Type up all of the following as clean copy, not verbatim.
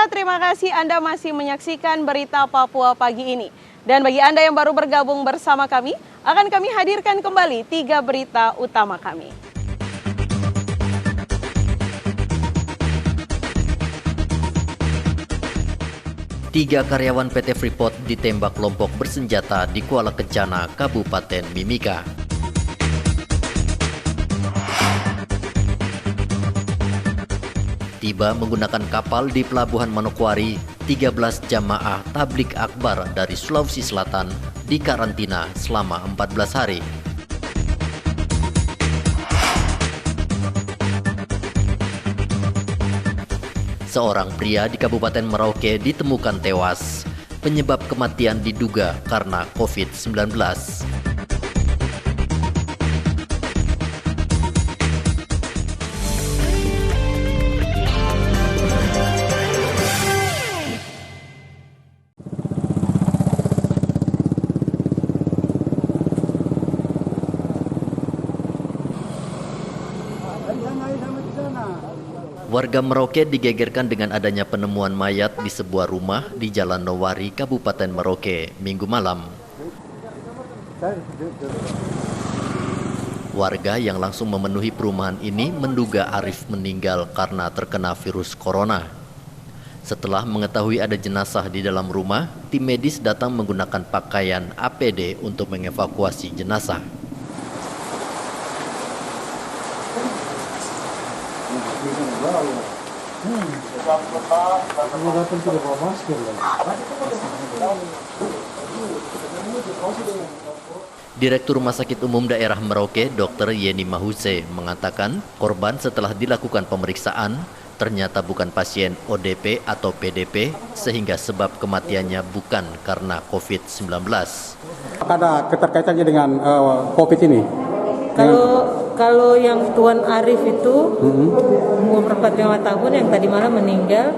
Pemirsa, terima kasih Anda masih menyaksikan Berita Papua pagi ini. Dan bagi Anda yang baru bergabung bersama kami, akan kami hadirkan kembali 3 berita utama kami. Tiga karyawan PT Freeport ditembak kelompok bersenjata di Kuala Kencana, Kabupaten Mimika. Tiba menggunakan kapal di Pelabuhan Manokwari, 13 jamaah tablik akbar dari Sulawesi Selatan dikarantina selama 14 hari. Seorang pria di Kabupaten Merauke ditemukan tewas. Penyebab kematian diduga karena COVID-19. Warga Merauke digegerkan dengan adanya penemuan mayat di sebuah rumah di Jalan Nowari, Kabupaten Merauke, Minggu malam. Warga yang langsung memenuhi perumahan ini menduga Arif meninggal karena terkena virus corona. Setelah mengetahui ada jenazah di dalam rumah, tim medis datang menggunakan pakaian APD untuk mengevakuasi jenazah. Direktur Rumah Sakit Umum Daerah Merauke, Dr. Yeni Mahuse, mengatakan korban setelah dilakukan pemeriksaan ternyata bukan pasien ODP atau PDP sehingga sebab kematiannya bukan karena COVID-19. Ada keterkaitannya dengan COVID ini? Kalau yang Tuan Arif itu umur 45 tahun yang tadi malam meninggal,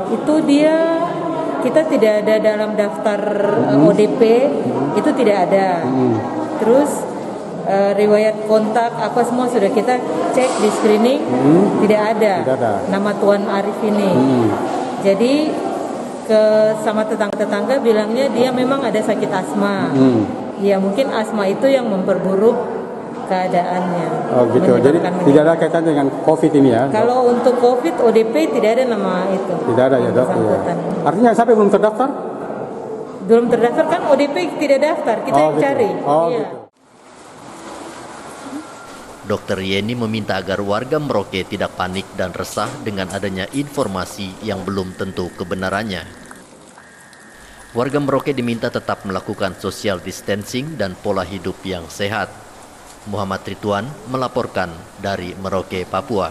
itu kita tidak ada dalam daftar ODP, itu tidak ada. Terus riwayat kontak apa semua sudah kita cek di screening, tidak ada nama Tuan Arif ini. Jadi sama tetangga-tetangga bilangnya dia memang ada sakit asma. Ya mungkin asma itu yang memperburuk keadaannya. Oh gitu. Jadi tidak ada kaitan dengan COVID ini ya? Kalau untuk COVID ODP tidak ada nama itu. Tidak ada ya dok. Ya. Artinya sampai belum terdaftar? Belum terdaftar kan ODP tidak daftar, kita yang gitu. cari. Gitu. Dr. Yeni meminta agar warga Merauke tidak panik dan resah dengan adanya informasi yang belum tentu kebenarannya. Warga Merauke diminta tetap melakukan social distancing dan pola hidup yang sehat. Muhammad Ridwan melaporkan dari Merauke, Papua.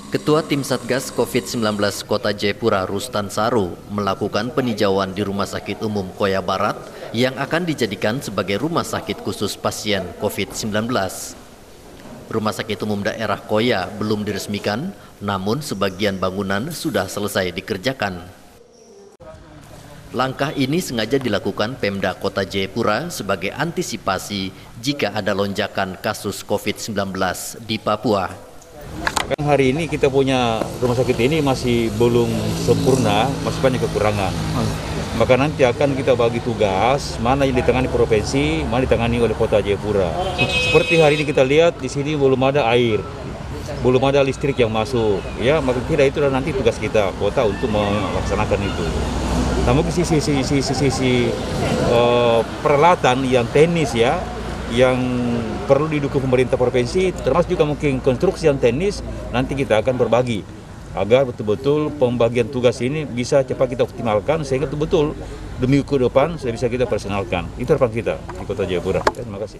Ketua Tim Satgas COVID-19 Kota Jayapura, Rustan Saru, melakukan peninjauan di Rumah Sakit Umum Koya Barat yang akan dijadikan sebagai rumah sakit khusus pasien COVID-19. Rumah Sakit Umum Daerah Koya belum diresmikan, namun sebagian bangunan sudah selesai dikerjakan. Langkah ini sengaja dilakukan Pemda Kota Jayapura sebagai antisipasi jika ada lonjakan kasus COVID-19 di Papua. Hari ini kita punya rumah sakit ini masih belum sempurna, masih banyak kekurangan. Maka nanti akan kita bagi tugas mana yang ditangani provinsi, mana ditangani oleh Kota Jayapura. Seperti hari ini kita lihat di sini belum ada air, belum ada listrik yang masuk. Ya, maka kira itu nanti tugas kita kota untuk melaksanakan itu. Namun sisi peralatan yang teknis ya, yang perlu didukung pemerintah provinsi, termasuk juga mungkin konstruksi yang teknis, nanti kita akan berbagi agar betul-betul pembagian tugas ini bisa cepat kita optimalkan sehingga betul-betul demi ke depan sudah bisa kita personalkan. Itu harapan kita di Kota Jayapura. Terima kasih.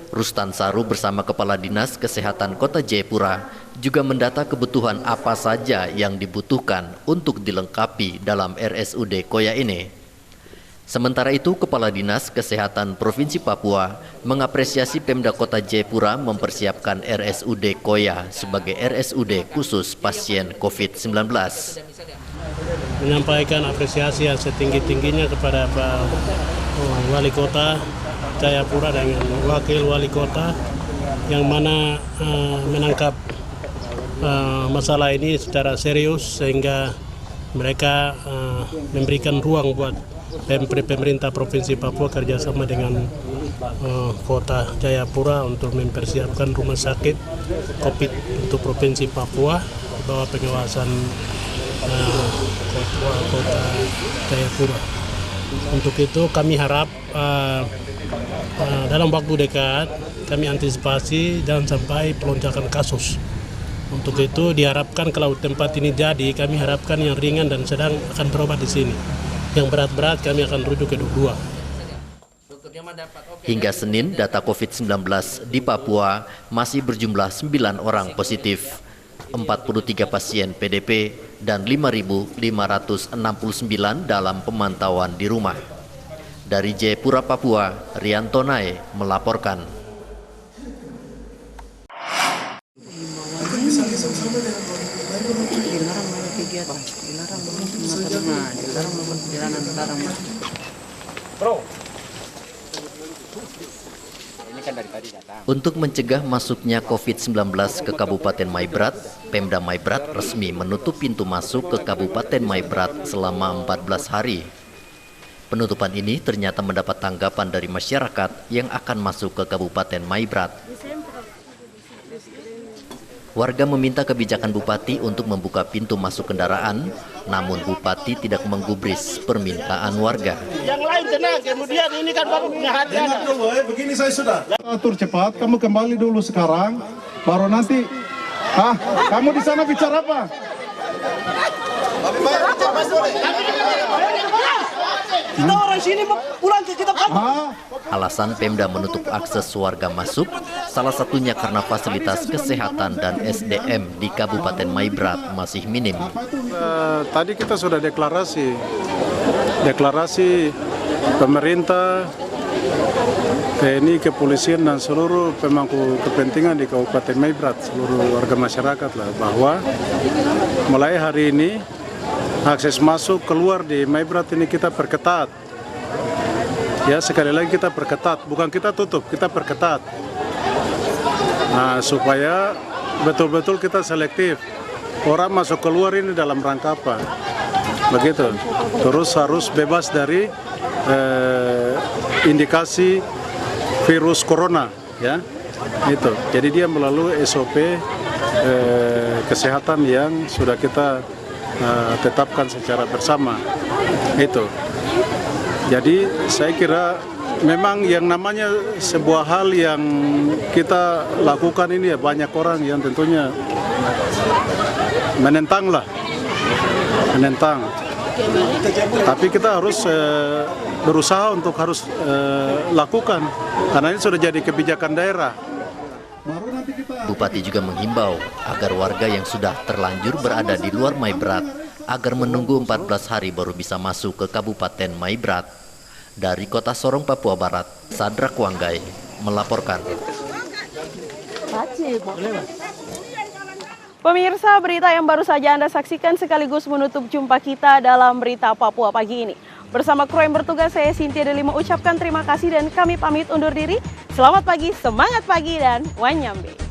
Rustan Saru bersama Kepala Dinas Kesehatan Kota Jayapura juga mendata kebutuhan apa saja yang dibutuhkan untuk dilengkapi dalam RSUD Koya ini. Sementara itu, Kepala Dinas Kesehatan Provinsi Papua mengapresiasi Pemda Kota Jayapura mempersiapkan RSUD Koya sebagai RSUD khusus pasien COVID-19. menyampaikan apresiasi yang setinggi-tingginya kepada Pak Wali Kota Jayapura dengan Wakil Wali Kota yang mana menangkap masalah ini secara serius sehingga mereka memberikan ruang buat pemerintah Provinsi Papua kerjasama dengan Kota Jayapura untuk mempersiapkan rumah sakit COVID untuk Provinsi Papua di bawah pengawasan Kota Jayapura. Untuk itu kami harap dalam waktu dekat kami antisipasi jangan sampai pelonjakan kasus. Untuk itu diharapkan kalau tempat ini jadi, kami harapkan yang ringan dan sedang akan berobat di sini. Yang berat-berat kami akan rujuk ke Duk 2. Hingga Senin, data COVID-19 di Papua masih berjumlah 9 orang positif, 43 pasien PDP, dan 5.569 dalam pemantauan di rumah. Dari Jayapura, Papua, Rianto Nae melaporkan. Untuk mencegah masuknya COVID-19 ke Kabupaten Maibrat, Pemda Maibrat resmi menutup pintu masuk ke Kabupaten Maibrat selama 14 hari. Penutupan ini ternyata mendapat tanggapan dari masyarakat yang akan masuk ke Kabupaten Maibrat. Warga meminta kebijakan Bupati untuk membuka pintu masuk kendaraan, namun Bupati tidak menggubris permintaan warga. Yang lain tenang, kemudian ini kan baru punya hati. Dengar dulu, begini saya sudah. Atur cepat, kamu kembali dulu sekarang, baru nanti. Kamu di sana bicara apa? Kita orang sini pulang ke kita. Alasan Pemda menutup akses warga masuk, salah satunya karena fasilitas kesehatan dan SDM di Kabupaten Maibrat masih minim. Tadi kita sudah deklarasi pemerintah, TNI, kepolisian dan seluruh pemangku kepentingan di Kabupaten Maibrat, seluruh warga masyarakat lah, bahwa mulai hari ini akses masuk keluar di Maibrat ini kita perketat. Ya, sekali lagi kita perketat, bukan kita tutup, kita perketat. Nah, supaya betul-betul kita selektif. Orang masuk keluar ini dalam rangka apa? Begitu. Terus harus bebas dari indikasi virus corona, ya. Itu. Jadi dia melalui SOP kesehatan yang sudah kita tetapkan secara bersama. Itu. Jadi saya kira memang yang namanya sebuah hal yang kita lakukan ini ya banyak orang yang tentunya menentang. Tapi kita harus berusaha untuk harus lakukan karena ini sudah jadi kebijakan daerah. Bupati juga menghimbau agar warga yang sudah terlanjur berada di luar Maibrat agar menunggu 14 hari baru bisa masuk ke Kabupaten Maibrat. Dari Kota Sorong, Papua Barat, Sadrak Wanggai melaporkan. Pemirsa, berita yang baru saja Anda saksikan sekaligus menutup jumpa kita dalam Berita Papua pagi ini. Bersama kru yang bertugas, saya Cynthia Deli mengucapkan terima kasih dan kami pamit undur diri. Selamat pagi, semangat pagi, dan wanyambe.